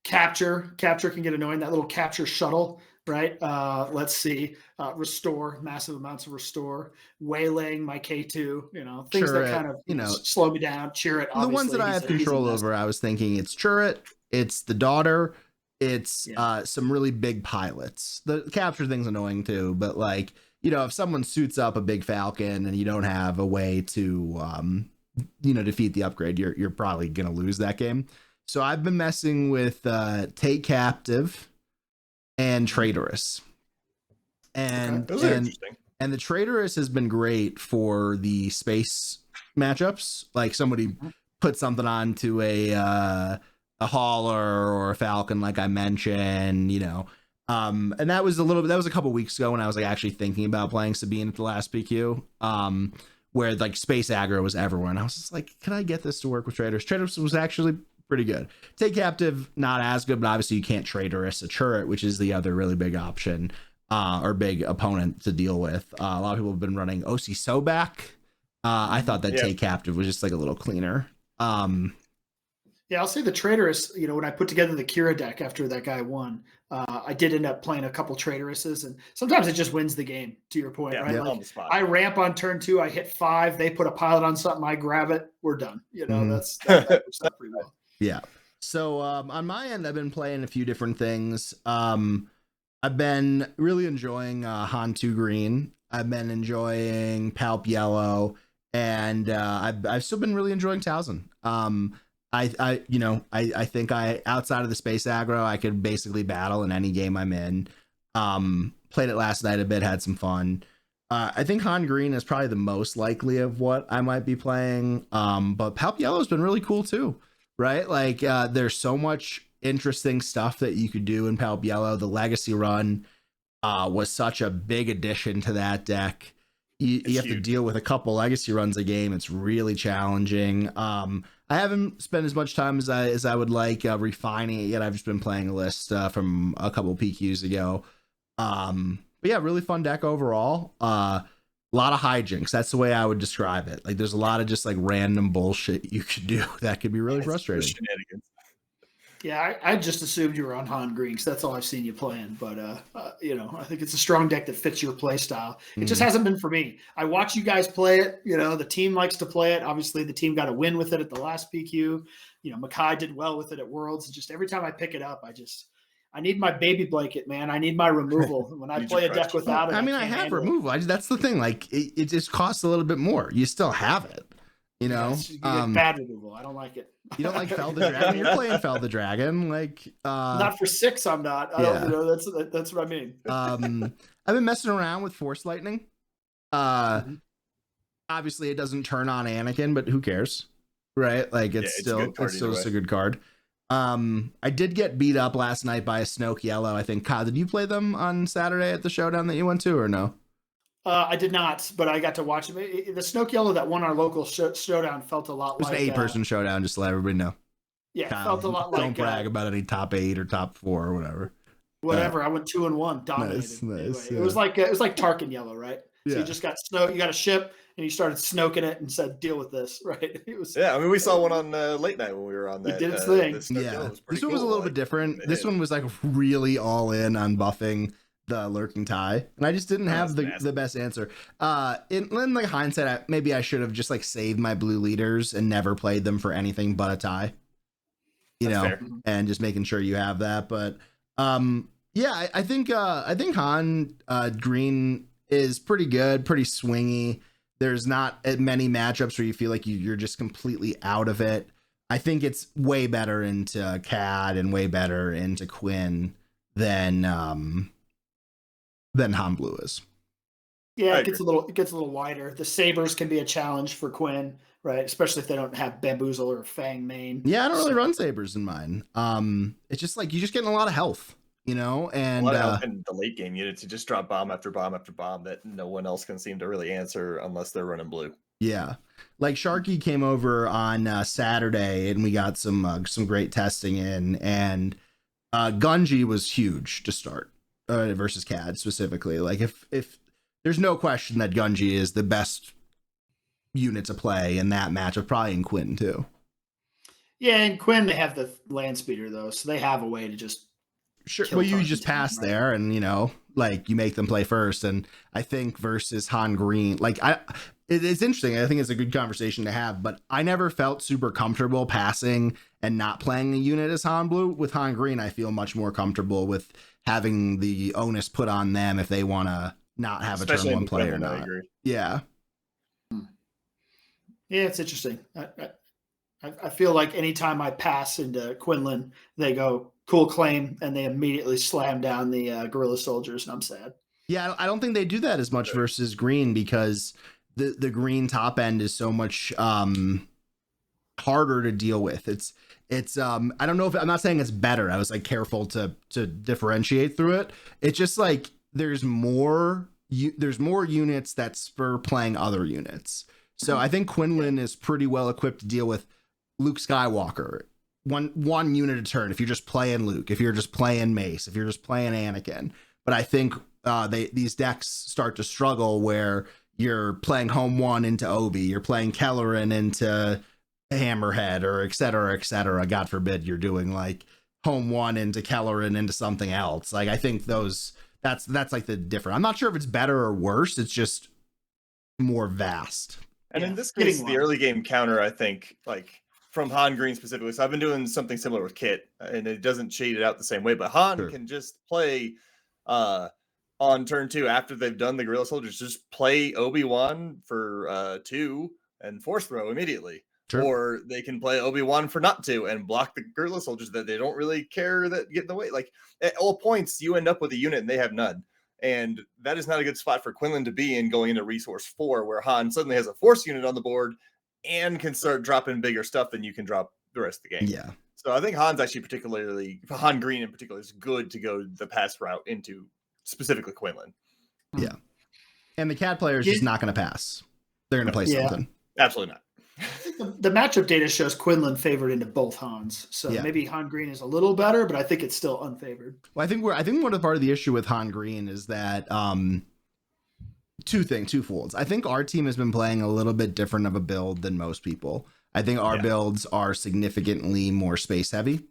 Capture can get annoying. That little capture shuttle, right? Let's see. Restore, massive amounts of restore. Waylaying my K2, things that kind of slow me down. Cheer it. The ones that I have control over, I was thinking it's Churret, it's the daughter, it's some really big pilots. The capture thing's annoying too, but like, if someone suits up a big Falcon and you don't have a way to defeat the upgrade, you're probably gonna lose that game. So I've been messing with Take Captive and Traitorous. And those are interesting. And the Traitorous has been great for the space matchups. Like somebody put something onto a hauler or a Falcon, like I mentioned, and that was a couple weeks ago when I was like actually thinking about playing Sabine at the last PQ. Where like space aggro was everywhere, and I was just like, can I get this to work with Traitorous? Traitorous was actually pretty good. Take Captive, not as good, but obviously you can't Traitorous a Churret, which is the other really big option or big opponent to deal with. A lot of people have been running OC Sobak. I thought that Take Captive was just like a little cleaner. Yeah, I'll say the Traitorous, when I put together the Kira deck after that guy won, I did end up playing a couple Traitoresses, and sometimes it just wins the game, to your point, right? Like, on the spot. I ramp on turn 2, I hit 5, they put a pilot on something, I grab it, we're done. That works out pretty well. Yeah. So on my end, I've been playing a few different things. I've been really enjoying Han 2 Green. I've been enjoying Palp Yellow, and I've still been really enjoying Towson. I think outside of the space aggro, I could basically battle in any game I'm in. Played it last night a bit, had some fun. I think Han Green is probably the most likely of what I might be playing. But Palp Yellow has been really cool too, right? Like there's so much interesting stuff that you could do in Palp Yellow. The Legacy run was such a big addition to that deck. You have to deal with a couple Legacy runs a game. It's really challenging. I haven't spent as much time as I would like refining it yet. I've just been playing a list from a couple PQs ago. But yeah, really fun deck overall. A lot of hijinks. That's the way I would describe it. Like there's a lot of just like random bullshit you could do that could be really frustrating. Yeah, I just assumed you were on Han Green because that's all I've seen you playing. But I think it's a strong deck that fits your play style. It just hasn't been for me. I watch you guys play it. The team likes to play it. Obviously, the team got a win with it at the last PQ. Makai did well with it at Worlds. Just every time I pick it up, I need my baby blanket, man. I need my removal. When I play a deck without it, I have removal. That's the thing. Like it just costs a little bit more. You still have it. You get bad removal. I don't like it. You don't like Fell the Dragon? You're playing Fell the Dragon, like not for 6. I'm not. I don't, that's what I mean. I've been messing around with Force Lightning. Obviously, it doesn't turn on Anakin, but who cares, right? Like it's still a good card. I did get beat up last night by a Snoke Yellow. I think. Kyle, did you play them on Saturday at the showdown that you went to, or no? I did not, but I got to watch it. The Snoke Yellow that won our local showdown felt a lot like... It was an 8-person showdown, just to let everybody know. Yeah, Kyle, felt a lot like... Don't brag about any top 8 or top 4 or whatever. Whatever, I went 2-1, dominated. Nice, anyway, it was like Tarkin Yellow, right? So you just got Snoke, you got a ship, and you started snoking it and said, deal with this, right? It was. Yeah, I mean, we saw one on late night when we were on that. It did its thing. This one was a little bit different. This one was like really all in on buffing the lurking tie, and I just didn't have the best answer. In like hindsight, maybe I should have just like saved my blue leaders and never played them for anything but a tie. That's fair. And just making sure you have that. But yeah, I think Han Green is pretty good, pretty swingy. There's not many matchups where you feel like you're just completely out of it. I think it's way better into Cad and way better into Quinn than Han Blue is. Yeah, it gets a little wider. The sabers can be a challenge for Quinn, right? Especially if they don't have Bamboozle or Fang main. Yeah, I don't really run sabers in mine. It's just like you're just getting a lot of health, and a lot of health in the late game units. You just drop bomb after bomb after bomb that no one else can seem to really answer unless they're running blue. Yeah, like Sharkey came over on Saturday and we got some great testing in, and Gunji was huge to start versus Cad specifically. Like if there's no question that Gunji is the best unit to play in that matchup, probably in Quinn too. Yeah, and Quinn they have the land speeder though, so they have a way to just well, you just pass there, and like you make them play first. And I think versus Han Green, like it's interesting. I think it's a good conversation to have, but I never felt super comfortable passing and not playing a unit as Han Blue. With Han Green, I feel much more comfortable with having the onus put on them if they want to not have especially a turn one play or not. Yeah. Yeah, it's interesting. I feel like anytime I pass into Quinlan, they go cool claim and they immediately slam down the guerrilla soldiers, and I'm sad. Yeah, I don't think they do that as much versus Green because the Green top end is so much harder to deal with. It's I don't know if I'm not saying it's better. I was like careful to differentiate through it. It's just like there's more units that spur playing other units. So I think Quinlan is pretty well equipped to deal with Luke Skywalker. One unit a turn if you're just playing Luke, if you're just playing Mace, if you're just playing Anakin. But I think these decks start to struggle where you're playing home one into Obi, you're playing Kelleran into Hammerhead, or et cetera. God forbid you're doing like home one into Kelleran into something else. Like I think that's like the difference. I'm not sure if it's better or worse. It's just more vast. And in this case, the early game counter, I think, like from Han Green specifically. So I've been doing something similar with Kit, and it doesn't shade it out the same way. But Han can just play on turn 2 after they've done the guerrilla soldiers. Just play Obi-Wan for 2 and force throw immediately. Sure. Or they can play Obi-Wan for not 2 and block the guerrilla soldiers that they don't really care that get in the way. Like at all points, you end up with a unit and they have none. And that is not a good spot for Quinlan to be in going into resource 4, where Han suddenly has a force unit on the board and can start dropping bigger stuff than you can drop the rest of the game. Yeah. So I think Han's actually Han Green in particular is good to go the pass route into specifically Quinlan. Yeah. And the Cad player is just not going to pass. They're going to play something. Absolutely not. The matchup data shows Quinlan favored into both Hans, so maybe Han Green is a little better, but I think it's still unfavored. Well, I think one of the part of the issue with Han Green is that twofolds. I think our team has been playing a little bit different of a build than most people. I think our builds are significantly more space heavy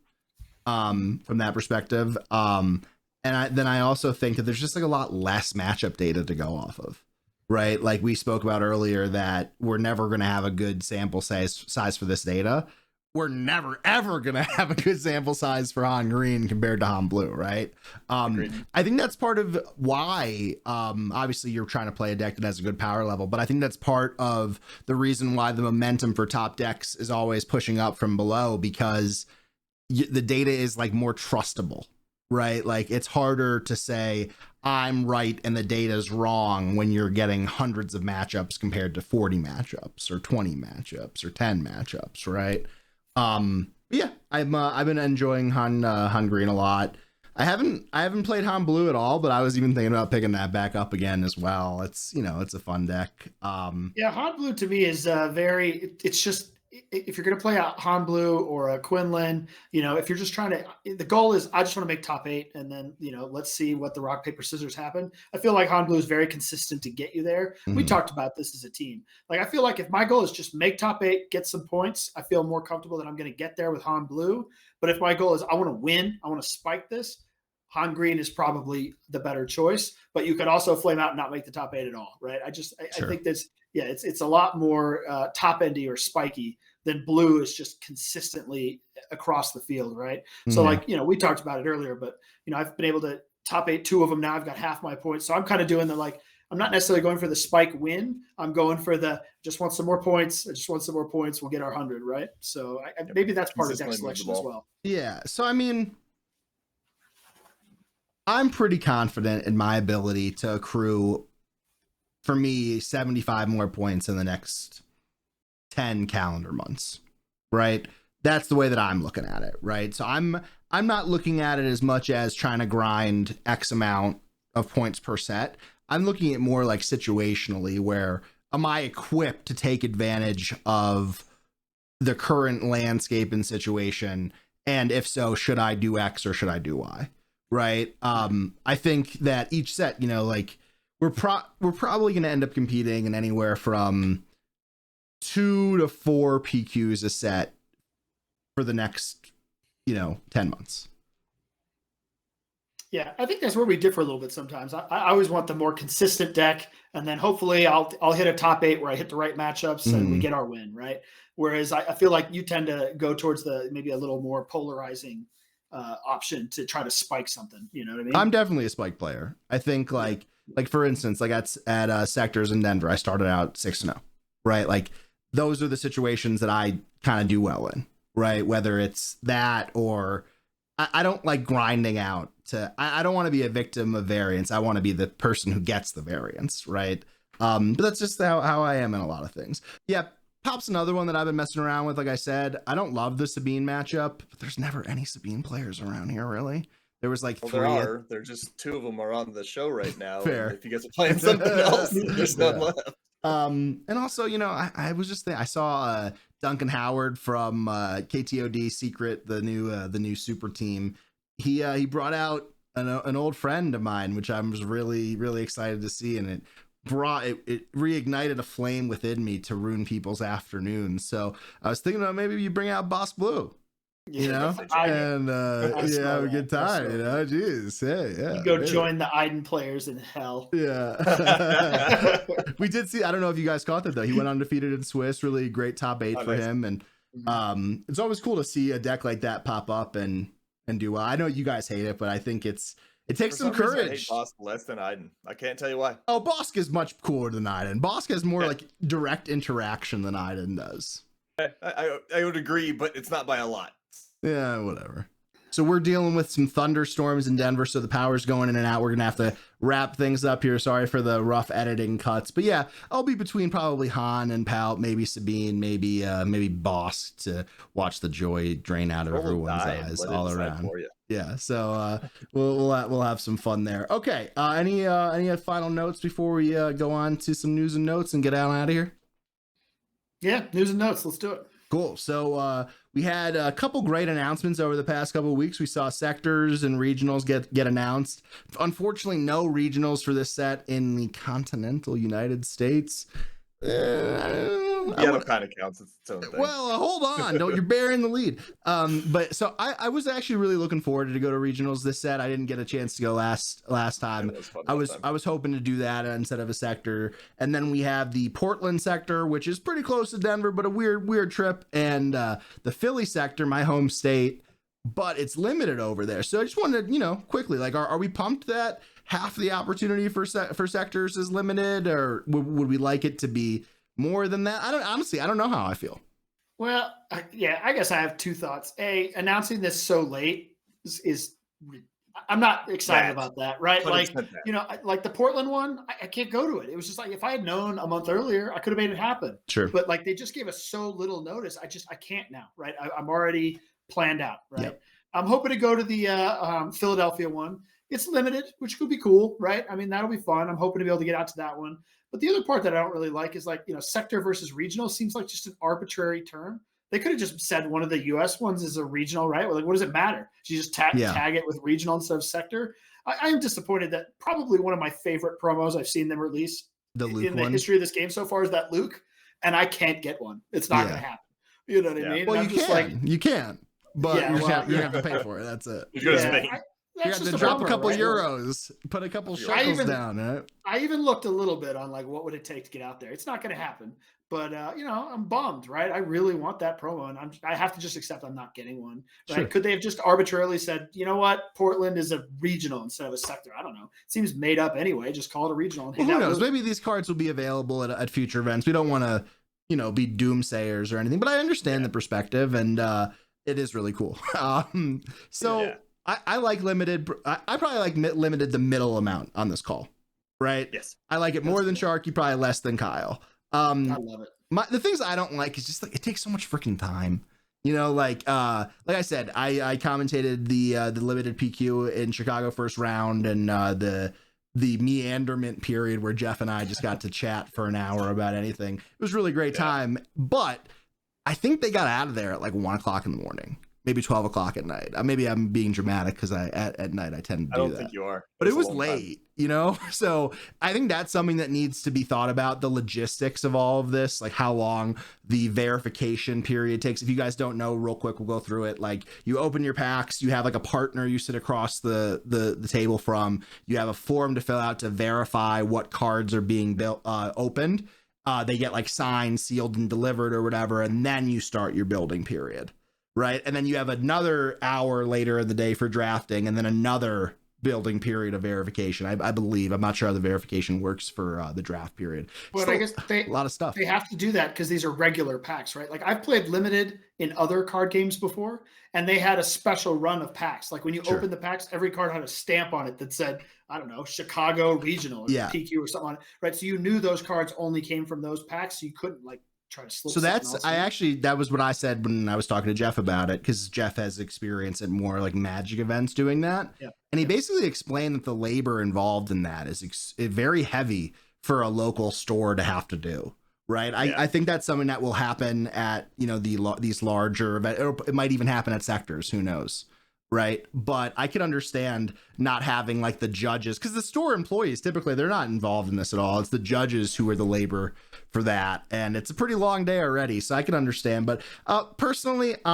from that perspective. And I also think that there's just like a lot less matchup data to go off of. Right. Like we spoke about earlier that we're never going to have a good sample size for this data. We're never, ever going to have a good sample size for Han Green compared to Han Blue. Right. I think that's part of why obviously you're trying to play a deck that has a good power level. But I think that's part of the reason why the momentum for top decks is always pushing up from below, because the data is like more trustable. Right. Like it's harder to say I'm right and the data's wrong when you're getting hundreds of matchups compared to 40 matchups or 20 matchups or 10 matchups. Right. Yeah, I've been enjoying Han Green a lot. I haven't played Han Blue at all, but I was even thinking about picking that back up again as well. It's, it's a fun deck. Yeah. Han Blue to me is it's just, if you're going to play a Han Blue or a Quinlan, if you're just trying to, the goal is I just want to make top 8 and then, let's see what the rock, paper, scissors happen. I feel like Han Blue is very consistent to get you there. Mm-hmm. We talked about this as a team. Like, I feel like if my goal is just make top 8, get some points, I feel more comfortable that I'm going to get there with Han Blue. But if my goal is I want to win, I want to spike this, Han Green is probably the better choice, but you could also flame out and not make the top 8 at all, right? I think that's, it's a lot more top endy or spiky than blue is just consistently across the field, right? So like, we talked about it earlier, but I've been able to top 8 2 of them now. I've got half my points. So I'm kind of doing the like, I'm not necessarily going for the spike win. I'm going for the just want some more points. I just want some more points. We'll get our 100, right? So maybe that's part of deck selection as well. Yeah. So, I mean, I'm pretty confident in my ability to accrue, for me, 75 more points in the next 10 calendar months, right? That's the way that I'm looking at it, right? So I'm not looking at it as much as trying to grind X amount of points per set. I'm looking at more like situationally, where am I equipped to take advantage of the current landscape and situation? And if so, should I do X or should I do Y? Right. I think that each set, like we're probably going to end up competing in anywhere from 2 to 4 PQs a set for the next, 10 months. Yeah, I think that's where we differ a little bit sometimes. I always want the more consistent deck, and then hopefully I'll hit a top 8 where I hit the right matchups and we get our win, right? Whereas I feel like you tend to go towards the maybe a little more polarizing option to try to spike something. You know what I mean? I'm definitely a spike player. I think like for instance, like at sectors in Denver, I started out 6-0, right? Like those are the situations that I kind of do well in, right? Whether it's that or I don't like grinding out I don't want to be a victim of variance. I want to be the person who gets the variance, right? But that's just how I am in a lot of things. Yeah, Pop's another one that I've been messing around with. Like I said, I don't love the Sabine matchup, but there's never any Sabine players around here, really. There was like 3. There are just 2 of them are on the show right now. Fair. If you guys are playing something else, there's none left. And also, I was just I saw Duncan Howard from KTOD Secret, the new super team. He brought out an old friend of mine, which I was really, really excited to see, and it reignited a flame within me to ruin people's afternoons. So I was thinking about maybe you bring out Boss Blue. And have a good time. Jeez, yeah. You go join the Iden players in hell. Yeah. We did see. I don't know if you guys caught that though. He went undefeated in Swiss. Really great top 8 for him, and it's always cool to see a deck like that pop up and do well. I know you guys hate it, but I think it takes some courage. I hate Bosk less than Iden. I can't tell you why. Oh, Bosk is much cooler than Iden. Bosk has more like direct interaction than Iden does. I would agree, but it's not by a lot. Yeah, whatever. So we're dealing with some thunderstorms in Denver, so the power's going in and out. We're going to have to wrap things up here. Sorry for the rough editing cuts. But yeah, I'll be between probably Han and Pout, maybe Sabine, maybe Boss to watch the joy drain out of everyone's eyes all around. Yeah, so we'll have some fun there. Okay, any final notes before we go on to some news and notes and get out of here? Yeah, news and notes. Let's do it. Cool. So we had a couple great announcements over the past couple of weeks. We saw sectors and regionals get announced. Unfortunately, no regionals for this set in the continental United States. It kind of counts as its own thing. Well, hold on. You're bearing the lead. But so I was actually really looking forward to go to regionals this set. I didn't get a chance to go last time. I was hoping to do that instead of a sector. And then we have the Portland sector, which is pretty close to Denver, but a weird trip. And the Philly sector, my home state, but it's limited over there. So I just wanted to, quickly, like, are we pumped that half the opportunity for sectors is limited, or would we like it to be more than that? I don't know how I feel. Well, I guess I have 2 thoughts. Announcing this so late is I'm not excited about that, right? Like, like the Portland one, I can't go to it. It was just like, if I had known a month earlier, I could have made it happen. Sure. But like, they just gave us so little notice. I can't now, right? I'm already planned out, right? Yep. I'm hoping to go to the Philadelphia one. It's limited, which could be cool, right? I mean, that'll be fun. I'm hoping to be able to get out to that one. But the other part that I don't really like is like, sector versus regional seems like just an arbitrary term. They could have just said one of the US ones is a regional, right? Well, like, what does it matter? You just tag it with regional instead of sector. I am disappointed that probably one of my favorite promos I've seen them release in the history of this game so far is that Luke, and I can't get one. It's not going to happen. You know what I mean? Well, you can, but you're going to have to pay for it. That's it. You That's got just to a drop bummer, a couple right? euros, put a couple I shekels even- down, right? I even looked a little bit on like what would it take to get out there. It's not going to happen, but I'm bummed, right? I really want that promo, and I have to just accept I'm not getting one. Right? Sure. Could they have just arbitrarily said, you know what, Portland is a regional instead of a sector? I don't know. It seems made up anyway. Just call it a regional. And Well, hang who out knows? with- Maybe these cards will be available at future events. We don't want to, be doomsayers or anything, but I understand the perspective, and it is really cool. So Yeah. I like limited. I probably like limited the middle amount on this call, right? Yes. I like it more than Sharky, probably less than Kyle. I love it. The things I don't like is just like it takes so much freaking time. Like I said, I commentated the limited PQ in Chicago first round, and the meanderment period where Jeff and I just got to chat for an hour about anything. It was a really great time, but I think they got out of there at like 1 o'clock in the morning, maybe 12 o'clock at night. Maybe I'm being dramatic because at night I tend to do that. I don't think you are. But it was a long late, So I think that's something that needs to be thought about, the logistics of all of this, like how long the verification period takes. If you guys don't know, real quick, we'll go through it. Like you open your packs, you have like a partner you sit across the table from. You have a form to fill out to verify what cards are being opened. They get like signed, sealed, and delivered or whatever, and then you start your building period, right? And then you have another hour later in the day for drafting, and then another building period of verification. I believe. I'm not sure how the verification works for the draft period. But Still, I guess a lot of stuff. They have to do that because these are regular packs, right? Like I've played limited in other card games before, and they had a special run of packs. Like when you open the packs, every card had a stamp on it that said, I don't know, Chicago Regional or PQ or something on it, right? So you knew those cards only came from those packs. So you couldn't like try to slip. So that was what I said when I was talking to Jeff about it, because Jeff has experience at more like Magic events doing that. Yeah. And he basically explained that the labor involved in that is very heavy for a local store to have to do. Right. Yeah. I think that's something that will happen at, these larger events. It might even happen at sectors. Who knows? Right. But I can understand not having like the judges, because the store employees, typically they're not involved in this at all. It's the judges who are the labor for that. And it's a pretty long day already. So I can understand. But personally, if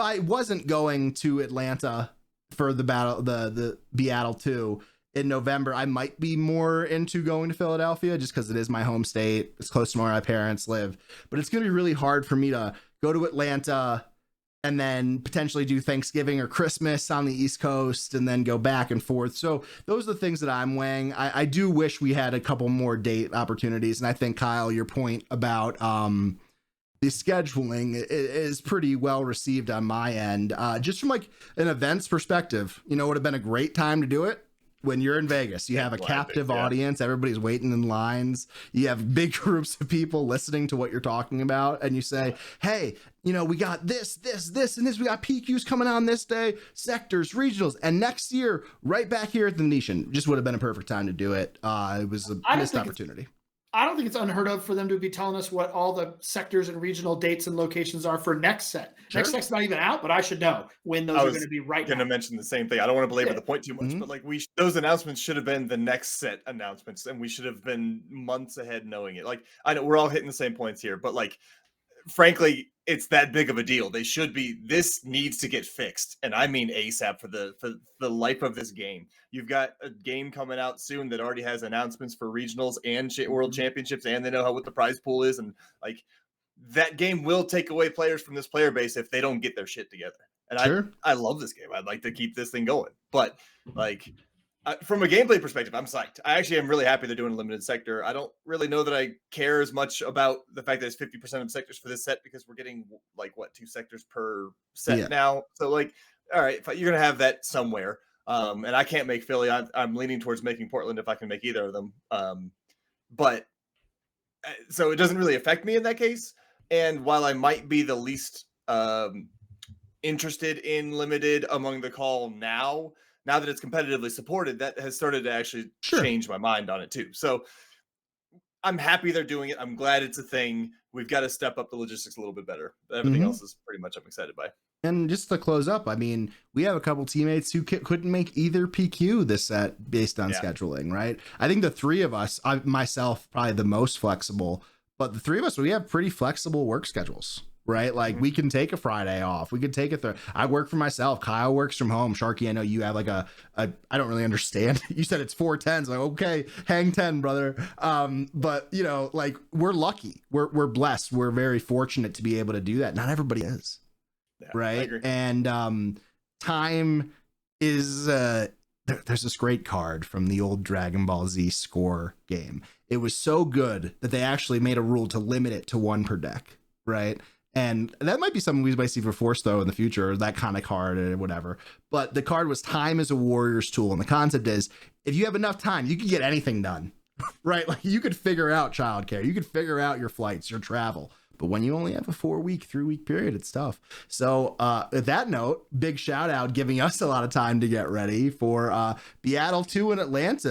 I wasn't going to Atlanta for the Beatle 2 in November, I might be more into going to Philadelphia just because it is my home state. It's close to where my parents live. But it's going to be really hard for me to go to Atlanta and then potentially do Thanksgiving or Christmas on the East Coast and then go back and forth. So those are the things that I'm weighing. I do wish we had a couple more date opportunities. And I think, Kyle, your point about the scheduling is pretty well received on my end. Just from like an events perspective, it would have been a great time to do it. When you're in Vegas, you have a captive audience. Everybody's waiting in lines. You have big groups of people listening to what you're talking about. And you say, hey, we got this, and this. We got PQs coming on this day, sectors, regionals. And next year, right back here at the Venetian, just would have been a perfect time to do it. It was a missed opportunity. I don't think it's unheard of for them to be telling us what all the sectors and regional dates and locations are for next set. Sure. Next set's not even out, but I should know when those are going to be right now. I'm going to mention the same thing. I don't want to belabor the point too much, but like those announcements should have been the next set announcements, and we should have been months ahead knowing it. Like, I know we're all hitting the same points here, but like, frankly, it's that big of a deal. They should be. This needs to get fixed, and I mean ASAP for the life of this game. You've got a game coming out soon that already has announcements for regionals and world championships, and they know what the prize pool is, and like that game will take away players from this player base if they don't get their shit together. And I love this game. I'd like to keep this thing going, but like. From a gameplay perspective, I'm psyched. I actually am really happy they're doing a limited sector. I don't really know that I care as much about the fact that it's 50% of sectors for this set because we're getting like 2 sectors per set now. So like, all right, you're gonna have that somewhere. And I can't make Philly. I'm leaning towards making Portland if I can make either of them. But so it doesn't really affect me in that case. And while I might be the least interested in limited among the call now that it's competitively supported, that has started to actually change my mind on it too. So I'm happy they're doing it. I'm glad it's a thing. We've got to step up the logistics a little bit better. Everything else is pretty much I'm excited by. And just to close up, I mean, we have a couple teammates who couldn't make either PQ this set based on scheduling, right? I think the three of us, myself, probably the most flexible, but the three of us, we have pretty flexible work schedules. right? Like we can take a Friday off. We could take I work for myself. Kyle works from home. Sharkey, I know you have like a I don't really understand. You said it's 4/10s. Like, okay, hang 10, brother. But you know, like we're lucky. We're blessed. We're very fortunate to be able to do that. Not everybody is. Yeah, right. And time is there's this great card from the old Dragon Ball Z score game. It was so good that they actually made a rule to limit it to one per deck, right? And that might be something we might see for Force though in the future, or that kind of card or whatever. But the card was time is a warrior's tool. And the concept is if you have enough time, you can get anything done, right? Like you could figure out childcare, you could figure out your flights, your travel. But when you only have a 3-week period, it's tough. So at that note, big shout out giving us a lot of time to get ready for Beatle 2 in Atlanta,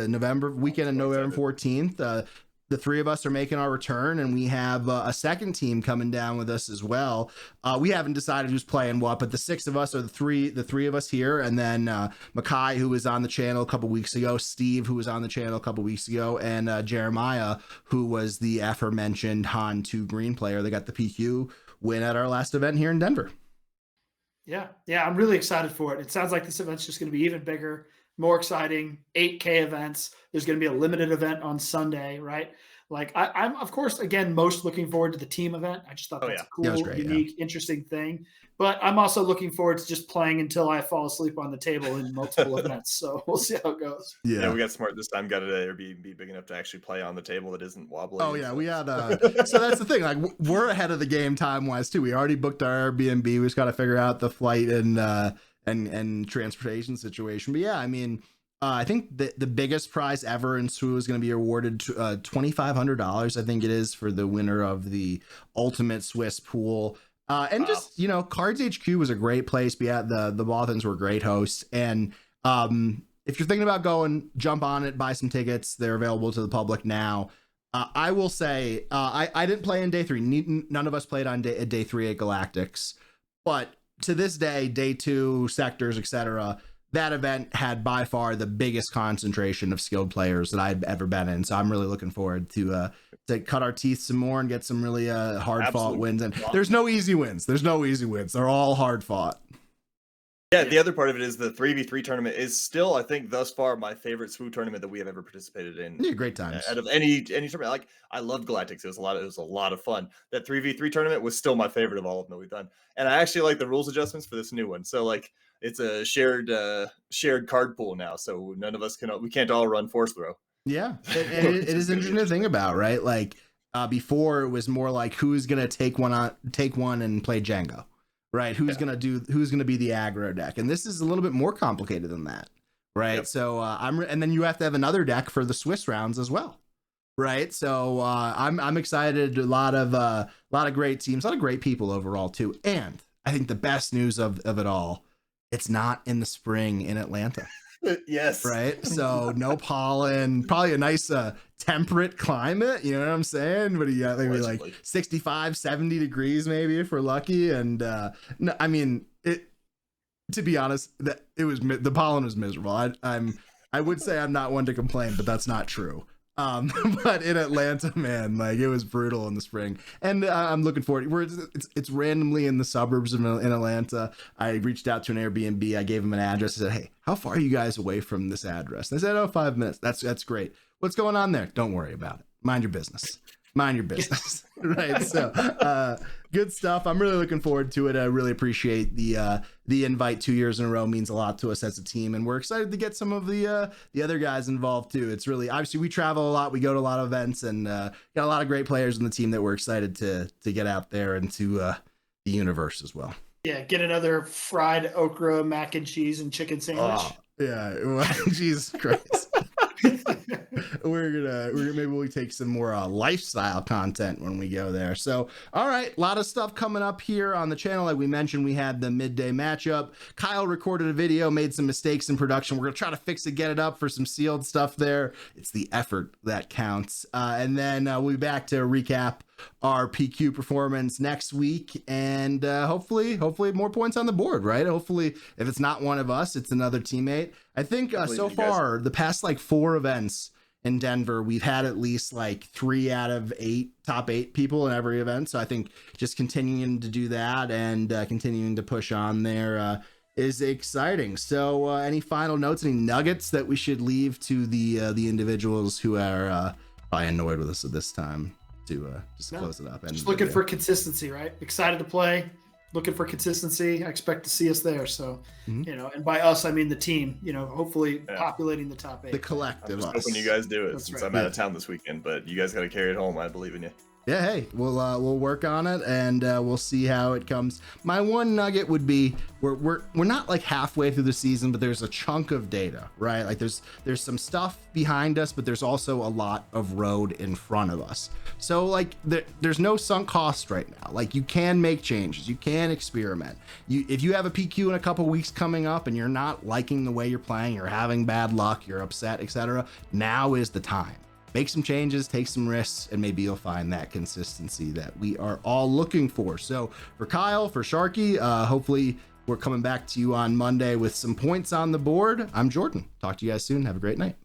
weekend of November 14th. The three of us are making our return, and we have a second team coming down with us as well. We haven't decided who's playing what, but the six of us are the three of us here, and then Makai, who was on the channel a couple weeks ago, Steve, who was on the channel a couple weeks ago, and Jeremiah, who was the aforementioned Han 2 green player. They got the PQ win at our last event here in Denver. Yeah, I'm really excited for it. It sounds like this event's just going to be even bigger, more exciting. 8K events. There's going to be a limited event on Sunday, right? Like I'm of course again most looking forward to the team event. I just thought that's a cool, unique, interesting thing. But I'm also looking forward to just playing until I fall asleep on the table in multiple events. So we'll see how it goes. Yeah, we got smart this time. Got an Airbnb big enough to actually play on the table that isn't wobbly. Oh yeah, we had. So that's the thing. Like we're ahead of the game time wise too. We already booked our Airbnb. We just got to figure out the flight and transportation situation. But yeah, I mean. I think the biggest prize ever in SWU is going to be awarded $2,500. I think it is for the winner of the ultimate Swiss pool. And just, you know, Cards HQ was a great place. But yeah, the Bothans were great hosts. And if you're thinking about going, jump on it, buy some tickets. They're available to the public now. I will say I didn't play in day 3. None of us played on day 3 at Galactics. But to this day, day 2, sectors, etc., that event had by far the biggest concentration of skilled players that I've ever been in. So I'm really looking forward to cut our teeth some more and get some really hard fought wins. And there's no easy wins. They're all hard fought. Yeah, the other part of it is the 3v3 tournament is still, I think, thus far my favorite SWU tournament that we have ever participated in. Yeah, great times. Out of any tournament, like I loved Galactics. It was a lot of fun. That 3v3 tournament was still my favorite of all of them that we've done. And I actually like the rules adjustments for this new one. So like it's a shared card pool now. So none of us we can't all run force throw. Yeah, it is interesting to think about, right? Like before it was more like who's gonna take one and play Django. Right, who's gonna be the aggro deck, and this is a little bit more complicated than that, right? Yep. So and then you have to have another deck for the Swiss rounds as well, right? So I'm excited. A lot of great teams, a lot of great people overall too, and I think the best news of it all, it's not in the spring in Atlanta. Yes. Right. So no pollen, probably a nice temperate climate. You know what I'm saying? But you got maybe like 65, 70 degrees, maybe if we're lucky. And no, I mean, to be honest, the pollen was miserable. I would say I'm not one to complain, but that's not true. But in Atlanta, man, like it was brutal in the spring, and I'm looking forward. It's randomly in the suburbs in Atlanta. I reached out to an Airbnb. I gave them an address. I said, "Hey, how far are you guys away from this address?" And they said, "Oh, 5 minutes." That's great. What's going on there? Don't worry about it. Mind your business. Right. So good stuff. I'm really looking forward to it. I really appreciate the invite. 2 years in a row means a lot to us as a team, and we're excited to get some of the other guys involved too. It's really, obviously we travel a lot, we go to a lot of events, and got a lot of great players in the team that we're excited to get out there into the universe as well. Yeah, get another fried okra mac and cheese and chicken sandwich. Oh, yeah, well, Jesus Christ. Maybe we'll take some more lifestyle content when we go there. So all right, a lot of stuff coming up here on the channel. Like we mentioned, we had the midday matchup. Kyle recorded a video, made some mistakes in production. We're gonna try to fix it, get it up for some sealed stuff there. It's the effort that counts. And then we'll be back to recap our PQ performance next week, and hopefully more points on the board, right? Hopefully if it's not one of us, it's another teammate. I think so far the past like 4 events, in Denver, we've had at least like 3 out of 8 top 8 people in every event. So I think just continuing to do that and continuing to push on there is exciting. So any final notes, any nuggets that we should leave to the individuals who are probably annoyed with us at this time to just close it up? Just looking for consistency, right? Excited to play, looking for consistency. I expect to see us there. So, and by us, I mean the team, hopefully populating the top 8. The collective. I'm just hoping you guys do it. That's since right. I'm out of town this weekend, but you guys got to carry it home. I believe in you. Yeah, hey, we'll work on it, and we'll see how it comes. My one nugget would be we're not like halfway through the season, but there's a chunk of data, right? Like there's some stuff behind us, but there's also a lot of road in front of us. So like there's no sunk cost right now. Like you can make changes, you can experiment. If you have a PQ in a couple weeks coming up and you're not liking the way you're playing, you're having bad luck, you're upset, etc., now is the time. Make some changes, take some risks, and maybe you'll find that consistency that we are all looking for. So for Kyle, for Sharkey, hopefully we're coming back to you on Monday with some points on the board. I'm Jordan. Talk to you guys soon. Have a great night.